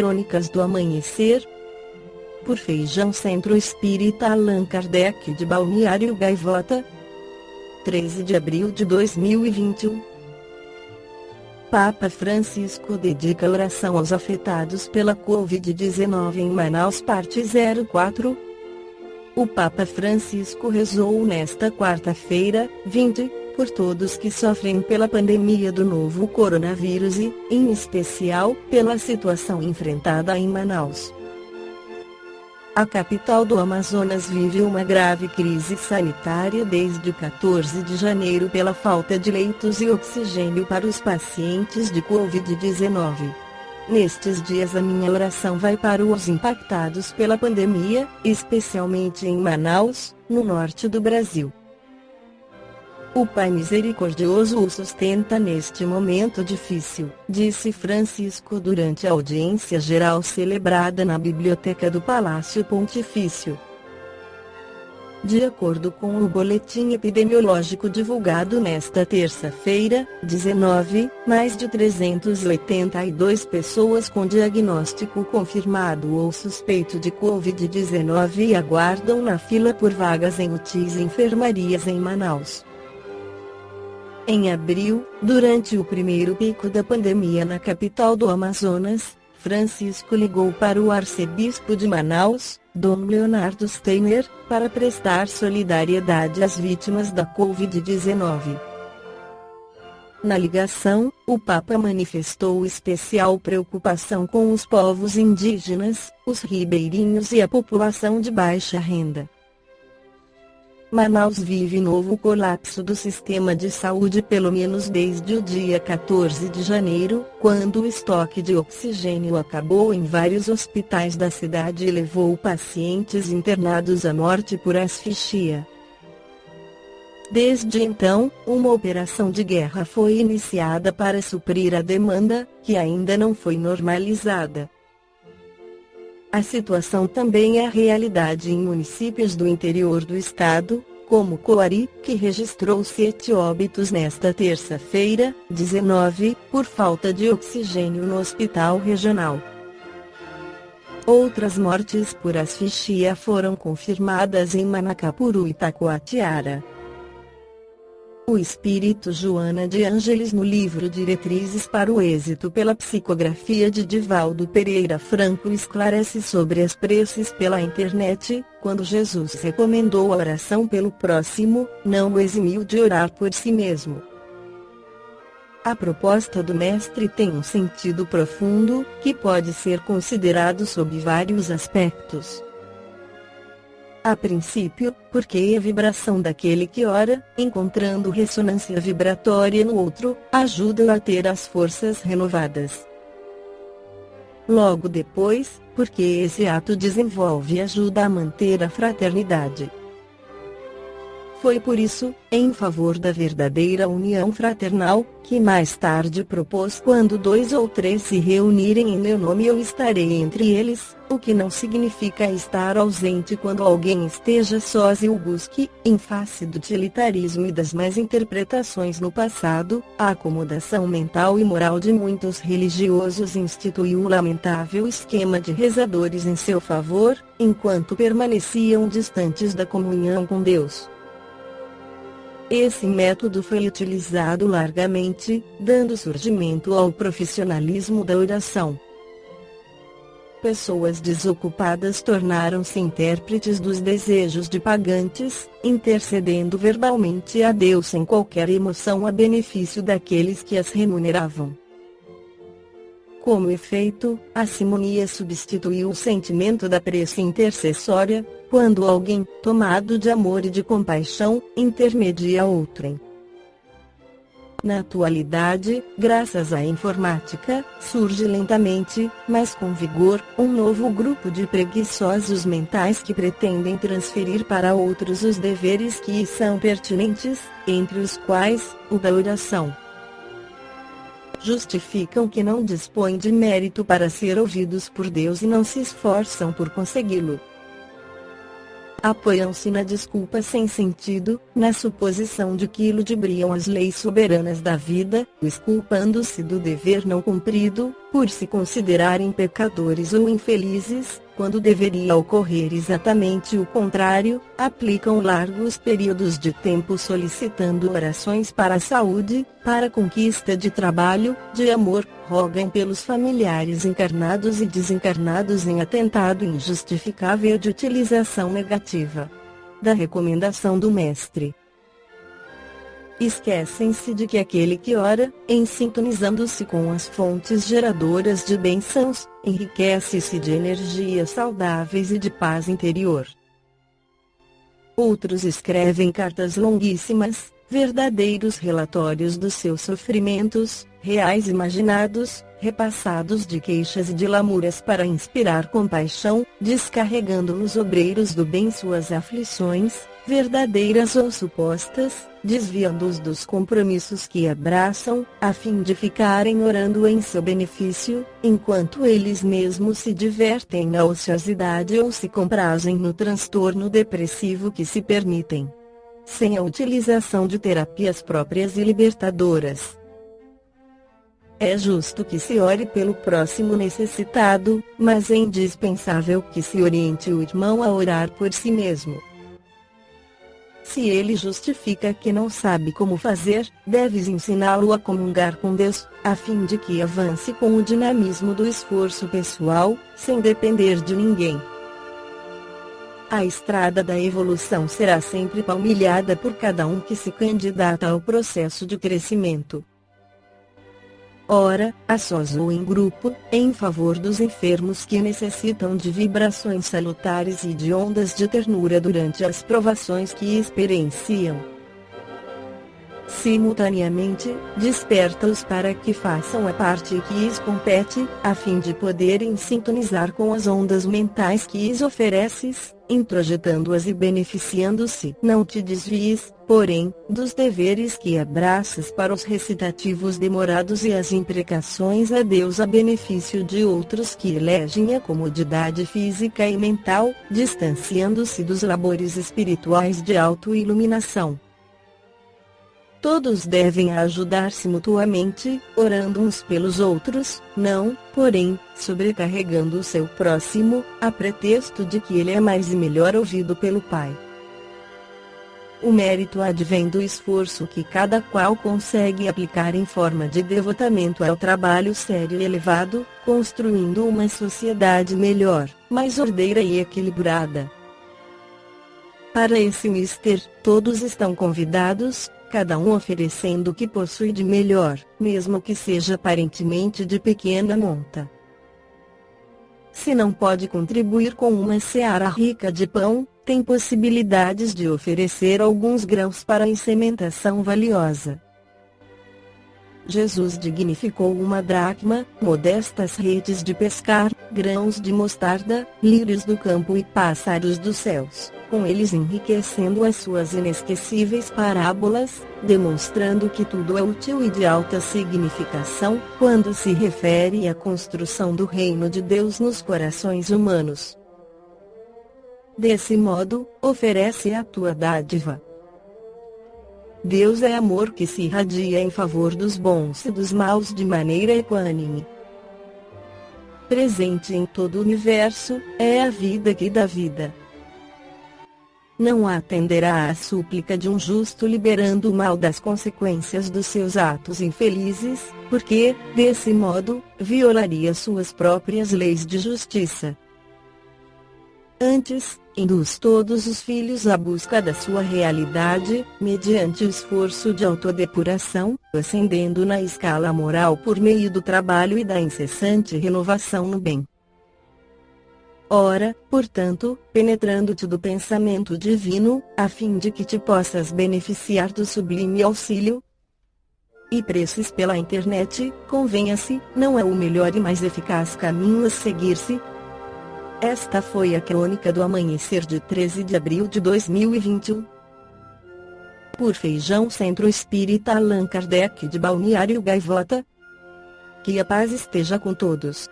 Crônicas do Amanhecer, por Feijão Centro Espírita Allan Kardec de Balneário Gaivota, 13 de abril de 2021. Papa Francisco dedica oração aos afetados pela Covid-19 em Manaus, parte 04. O Papa Francisco rezou nesta quarta-feira, 20, por todos que sofrem pela pandemia do novo coronavírus e, em especial, pela situação enfrentada em Manaus. A capital do Amazonas vive uma grave crise sanitária desde 14 de janeiro pela falta de leitos e oxigênio para os pacientes de Covid-19. Nestes dias a minha oração vai para os impactados pela pandemia, especialmente em Manaus, no norte do Brasil. O Pai Misericordioso o sustenta neste momento difícil, disse Francisco durante a audiência geral celebrada na Biblioteca do Palácio Pontifício. De acordo com o boletim epidemiológico divulgado nesta terça-feira, 19, mais de 382 pessoas com diagnóstico confirmado ou suspeito de Covid-19 aguardam na fila por vagas em UTIs e enfermarias em Manaus. Em abril, durante o primeiro pico da pandemia na capital do Amazonas, Francisco ligou para o arcebispo de Manaus, Dom Leonardo Steiner, para prestar solidariedade às vítimas da Covid-19. Na ligação, o Papa manifestou especial preocupação com os povos indígenas, os ribeirinhos e a população de baixa renda. Manaus vive novo colapso do sistema de saúde pelo menos desde o dia 14 de janeiro, quando o estoque de oxigênio acabou em vários hospitais da cidade e levou pacientes internados à morte por asfixia. Desde então, uma operação de guerra foi iniciada para suprir a demanda, que ainda não foi normalizada. A situação também é realidade em municípios do interior do estado, como Coari, que registrou 7 óbitos nesta terça-feira, 19, por falta de oxigênio no hospital regional. Outras mortes por asfixia foram confirmadas em Manacapuru e Taquatiara. O espírito Joana de Ângeles no livro Diretrizes para o Êxito pela psicografia de Divaldo Pereira Franco esclarece sobre as preces pela internet, quando Jesus recomendou a oração pelo próximo, não o eximiu de orar por si mesmo. A proposta do mestre tem um sentido profundo, que pode ser considerado sob vários aspectos. A princípio, porque a vibração daquele que ora, encontrando ressonância vibratória no outro, ajuda a ter as forças renovadas. Logo depois, porque esse ato desenvolve e ajuda a manter a fraternidade. Foi por isso, em favor da verdadeira união fraternal, que mais tarde propôs: quando 2 ou 3 se reunirem em meu nome eu estarei entre eles, o que não significa estar ausente quando alguém esteja sós e o busque, em face do utilitarismo e das más interpretações no passado. A acomodação mental e moral de muitos religiosos instituiu um lamentável esquema de rezadores em seu favor, enquanto permaneciam distantes da comunhão com Deus. Esse método foi utilizado largamente, dando surgimento ao profissionalismo da oração. Pessoas desocupadas tornaram-se intérpretes dos desejos de pagantes, intercedendo verbalmente a Deus sem qualquer emoção a benefício daqueles que as remuneravam. Como efeito, a simonia substituiu o sentimento da prece intercessória, quando alguém, tomado de amor e de compaixão, intermedia outrem. Na atualidade, graças à informática, surge lentamente, mas com vigor, um novo grupo de preguiçosos mentais que pretendem transferir para outros os deveres que são pertinentes, entre os quais, o da oração. Justificam que não dispõem de mérito para ser ouvidos por Deus e não se esforçam por consegui-lo. Apoiam-se na desculpa sem sentido, na suposição de que ludibriam as leis soberanas da vida, exculpando-se do dever não cumprido, por se considerarem pecadores ou infelizes, quando deveria ocorrer exatamente o contrário, aplicam largos períodos de tempo solicitando orações para a saúde, para a conquista de trabalho, de amor, rogam pelos familiares encarnados e desencarnados em atentado injustificável de utilização negativa da recomendação do Mestre. Esquecem-se de que aquele que ora, em sintonizando-se com as fontes geradoras de bênçãos, enriquece-se de energias saudáveis e de paz interior. Outros escrevem cartas longuíssimas, verdadeiros relatórios dos seus sofrimentos, reais imaginados, repassados de queixas e de lamuras para inspirar compaixão, descarregando nos obreiros do bem suas aflições, verdadeiras ou supostas, desviando-os dos compromissos que abraçam, a fim de ficarem orando em seu benefício, enquanto eles mesmos se divertem na ociosidade ou se comprazem no transtorno depressivo que se permitem, sem a utilização de terapias próprias e libertadoras. É justo que se ore pelo próximo necessitado, mas é indispensável que se oriente o irmão a orar por si mesmo. Se ele justifica que não sabe como fazer, deves ensiná-lo a comungar com Deus, a fim de que avance com o dinamismo do esforço pessoal, sem depender de ninguém. A estrada da evolução será sempre palmilhada por cada um que se candidata ao processo de crescimento. Ora, a sós ou em grupo, em favor dos enfermos que necessitam de vibrações salutares e de ondas de ternura durante as provações que experienciam. Simultaneamente, desperta-os para que façam a parte que lhes compete, a fim de poderem sintonizar com as ondas mentais que lhes ofereces, introjetando-as e beneficiando-se. Não te desvies, porém, dos deveres que abraças para os recitativos demorados e as imprecações a Deus a benefício de outros que elegem a comodidade física e mental, distanciando-se dos labores espirituais de autoiluminação. Todos devem ajudar-se mutuamente, orando uns pelos outros, não, porém, sobrecarregando o seu próximo, a pretexto de que ele é mais e melhor ouvido pelo Pai. O mérito advém do esforço que cada qual consegue aplicar em forma de devotamento ao trabalho sério e elevado, construindo uma sociedade melhor, mais ordeira e equilibrada. Para esse mister, todos estão convidados, cada um oferecendo o que possui de melhor, mesmo que seja aparentemente de pequena monta. Se não pode contribuir com uma seara rica de pão, tem possibilidades de oferecer alguns grãos para a sementação valiosa. Jesus dignificou uma dracma, modestas redes de pescar, grãos de mostarda, lírios do campo e pássaros dos céus, com eles enriquecendo as suas inesquecíveis parábolas, demonstrando que tudo é útil e de alta significação, quando se refere à construção do reino de Deus nos corações humanos. Desse modo, oferece a tua dádiva. Deus é amor que se irradia em favor dos bons e dos maus de maneira equânime. Presente em todo o universo, é a vida que dá vida. Não atenderá à súplica de um justo liberando o mal das consequências dos seus atos infelizes, porque, desse modo, violaria suas próprias leis de justiça. Antes, induz todos os filhos à busca da sua realidade, mediante o esforço de autodepuração, ascendendo na escala moral por meio do trabalho e da incessante renovação no bem. Ora, portanto, penetrando-te do pensamento divino, a fim de que te possas beneficiar do sublime auxílio e preces pela internet, convenha-se, não é o melhor e mais eficaz caminho a seguir-se. Esta foi a crônica do amanhecer de 13 de abril de 2021. Por Feijão Centro Espírita Allan Kardec de Balneário Gaivota. Que a paz esteja com todos.